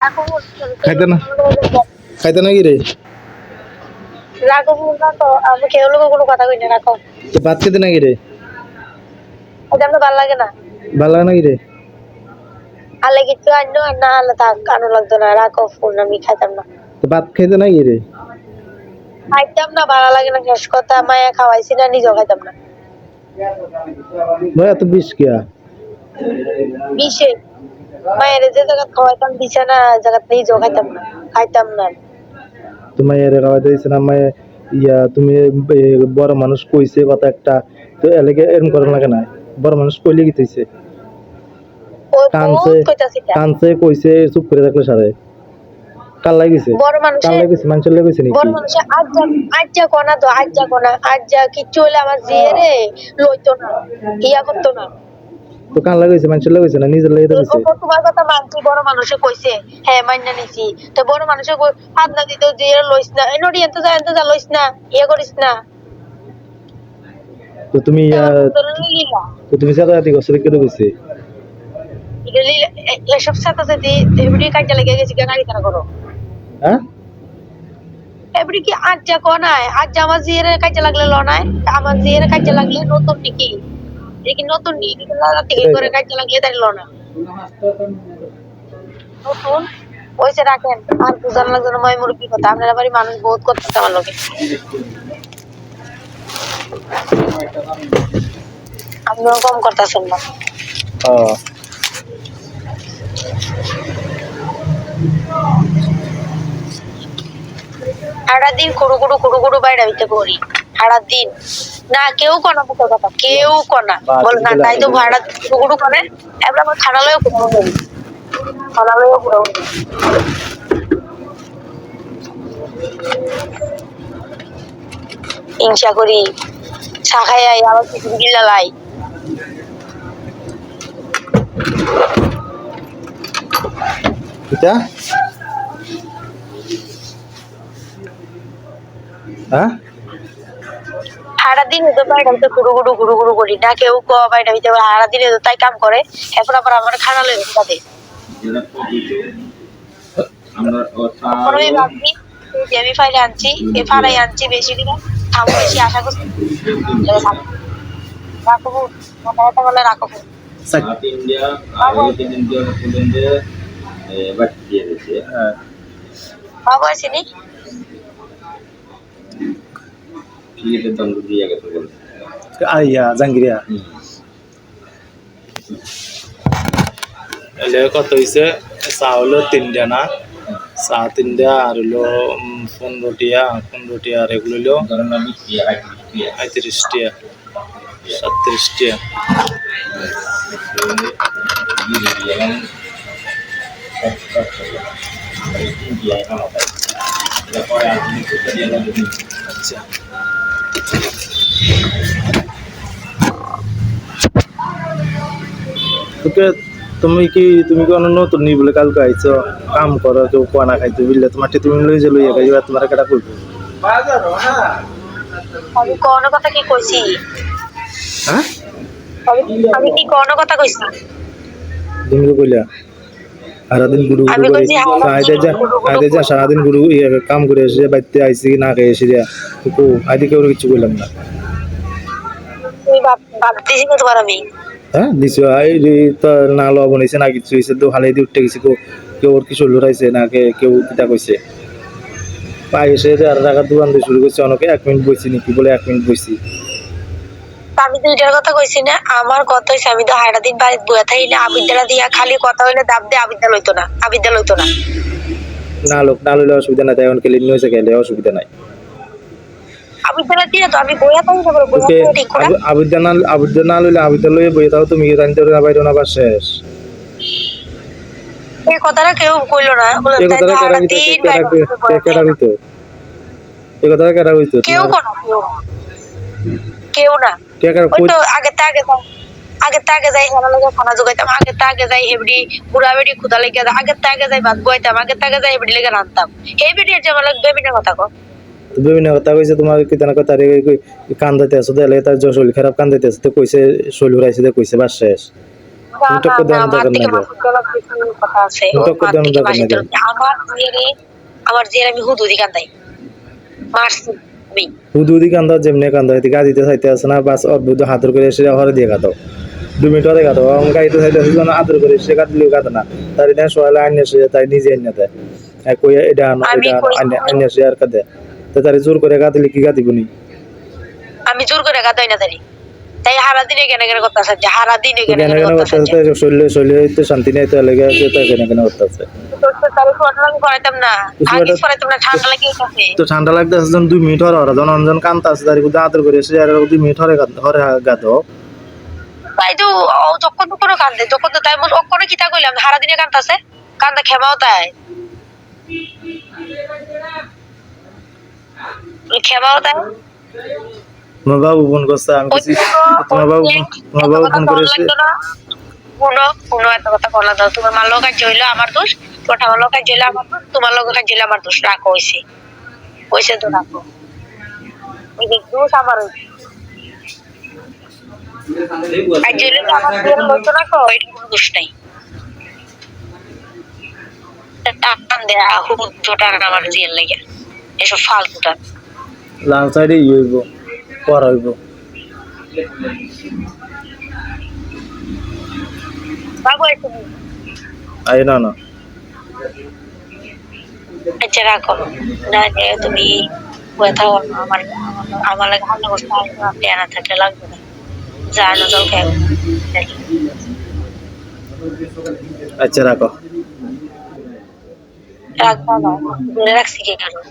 খাইতে না খাইতে না কি রে রাখো না তো আমি কেউ লোক কোনো কথা কই না রাখো তো ভাত খেতে না কি রে এটা আমার ভালো লাগে না ভালো লাগে না কি রে আলে কিছু আনো আর না আলে থাক আনো লাগতো না রাখো ফোন আমি খাইতাম না তো ভাত খাইতে না কি রে খাইতাম না ভালো লাগে না শেষ কথা মায়া খাওয়াইছি না নিজেও খাইতাম না ভাই এত বিষ কিয়া বিশে মায়ের যে জায়গা খাওয়াইতাম দিছে না জায়গা নিজেও খাইতাম না তোমার এর খাওয়াইতে দিছে না মায়ে তুমি বড় মানুষ কইছে কথা একটা তো এলাকে এরকম করার লাগে না বড় মানুষ কইলে কি হইছে ওই কানছে বহুত কইতাছি কানছে কইছে চুপ করে থাকলে সারে কাল লাগিছে বড় মানুষ কাল লাগিছে মানুষের লাগিছে নাকি বড় মানুষ আজ্জা কোনা তো আজ্জা কিচ্ছু হলে আমার জিয়ে রে লইতো না ইয়া করতো না তো কাল লাগাইছে মানুষের লাগাইছে না নিজের লাগিয়ে দিছে তোমার কথা মানছি বড় মানুষে কইছে হ্যাঁ মাইনা নিছি তো বড় মানুষে হাত না দিত যে লইস না এনডি এন্ত যা লইস না ইয়া করিস না তো তুমি তো তুমি সাথে সাথে গোসল করে কইছে এসব সাথে সাথে এভরি কাজে লেগে গেছি কেন আগে তারা করো হ্যাঁ এভরি কি আজ্জা কোনায় আজ্জা আমার জিয়ের কাজে লাগলে লনায় আমার জিয়ের কাজে লাগলে নতুন নাকি দেখি নতুন নিয়ে থেকে করে কাজে লাগলে তাই লনা নতুন ওইসে রাখেন আর বুঝান লাগবে না মায়ের মুরগি কথা আপনার বাড়ি মানুষ বহুত করতেছে আমার লোকে আপনিও কম করতেছেন না সারাদিন কুড়ু বাইরে হইতে করি সারাদিন না কেউ কনা বুকে কথা কেউ কনা বল না তাই তো ভাড়া কুড়ু করে এবার আমার খানা লয়ে কুড়ানো করি খানা লয়ে কুড়ানো হিংসা করি শাখায় আবার কিছু গিলা লাই এটা হ্যাঁ সারাদিন তো বাইরে হইতে গুড়ু করি না কেউ বাইরে হইতে সারাদিন তো তাই কাম করে এখন আবার আমার খানা লয়ে তাতে আমি ফাইলে আনছি এ ফাড়াই আনছি বেশি দিন খাবো বেশি আশা করছি রাখবো কথা বলে রাখবো বাবু আসেনি আইয়া জাঙ্গিরিয়া এলে কত হইছে চা হলো 3টা না চা 3টা আর হলো 15টিয়া আর এগুলো হলো 35টিয়া 37টিয়া আচ্ছা তুমি কি নতুন নি বলে কালকে আইছো কাম করো কেউ কোনা খাইতে বুঝলে তোমার তুমি লই যে লইয়া গাইবা তোমার কেটা কইবো আমি কোন কথা কি কইছি হ্যাঁ আমি কি কোন কথা কইছি তুমি তো কইলা সারাদিন গুড়ু করে যা সারাদিন গুড়ু কাম করে এসে বাইতে আইসি না খেয়ে এসে তো আইদি কেউ কিছু কইলাম না তুই ভাবতেছি না তোমার আমি হ্যাঁ দিছো তো না লবণ হয়েছে না কিছু হয়েছে তো হালাই দিয়ে উঠতে গেছি কেউ ওর কিছু লড়াইছে না কেউ কিতা কইছে পাই এসে আর টাকা দোকান দিয়ে শুরু করছে অনেকে 1 মিনিট বসছি নাকি বলে 1 মিনিট বসছি আমি তো এটার কথা কইছি না আমার কথা হইছে আমি তো হাড়া দিন বাড়িতে বইয়া থাইলে আবিদ্যালা দিয়া খালি কথা হইলে দাব দিয়ে আবিদ্যা লইতো না না লইলে অসুবিধা নাই এখন কেলিন হয়েছে গেলে অসুবিধা নাই আবিদ্যালা দিয়ে তো আমি বইয়া থাকি না বইয়া ঠিক করে আবিদ্যা না লইলে আবিদ্যা লইয়ে বইয়ে তাও তুমি জানতে না বাইরে না বা শেষ এই কথাটা কেউ কইলো না বলে এই কথাটা কেডা হইতো এই কথাটা কেডা হইতো কেউ না ওই তো আগে যাই আমার লগে খানা জোগাইতাম আগে যাই এবডি বুড়া বেডি খুদা লেগে আগে যাই ভাত বইতাম আগে যাই এবডি লেগে রান্তাম এই বেডি যে আমার বেবিনের কথা কো বিভিন্ন কথা কইছে তোমার কি তেনা কথা রে কান্দাইতে আছো দেলে তার শরীর খারাপ কান্দাইতে আছে তো কইছে শরীর উড়াইছে তো কইছে বাস শেষ তুমি টক্কর দেওয়ার দরকার নাই তো। কথা আছে তুমি টক্কর দেওয়ার দরকার নাই তো। আমার জিয়ারে আমি হুদুদি কান্দাই মারছি আমি হুদুদি কান্দা যেমনি কান্দা হইতে গাড়িতে চাইতে আছে না বাস অদ্ভুত হাতের করে এসে হরে দিয়ে কাটো 2 মিনিট হরে কাটো আমার গাড়িতে চাইতে আছে যেন আদর করে এসে কাটলেও কাটে না তার এটা সকালে আইনে এসে তাই নিজে এনে দেয় কই এটা আনো আমি এটা আনো কইছি, আইনে এসে আর কাঁদে তো তারে জোর করে কাঁদিলে কি কাঁদিবনি আমি জোর করে গাদাই না তারি তাই হারা দিনে কেন কেন কথা আছে যে হারা দিনে কেন কেন কেন কেন কথা করতে আছে আছে শরীরে তো শান্তি নেই তো লেগে আছে তো কেন কেন করতে আছে তাহলে সোয়াটার আমি পরাইতাম না আগে পরাইতাম না ঠান্ডা লাগে কাছে তো ঠান্ডা লাগতেছে যখন 2 মিনিট হরে হরে যখন অঞ্জন কান্তা আছে তার কিন্তু আদর করে এসে আর 2 মিনিট হরে হরে গাতো তাই তো ও যখন তো কোনো কান্দে যখন তো তাই মন অক্ষরে কিতা কইলাম হারা দিনে কান্দাছে কান্দা খেমাও তাই খেমাও তাই তোমার বাবু ফোন করছে আমি কিছু তোমার বাবু ফোন করেছে শুনো শুনো এত কথা বলা দাও তোমার মার লোক কাজ হইলো আমার দোষ তোমার আমার লোক কাজ হইলো আমার দোষ তোমার লোক কাজ হইলো আমার দোষ রাখো হইছে হইছে তো রাখো ওই যে দোষ আমার হইছে কাজ হইলো তো আমার দিয়ে হইতো না কো এটা কোনো দোষ নাই টান দেয়া হুদুটা টান আমার জিয়ার লাগে এসব ফালতুটা লাল সাইডে হইব পর হইব বাবু তুমি আই না না আচ্ছা রাখো না যে তুমি কথা বলো আমার আমার লাগে ভালো অবস্থা আপনি আনা থাকলে লাগবে না জানো যাও কেন আচ্ছা রাখো রাখবো না রাখছি কি কারণ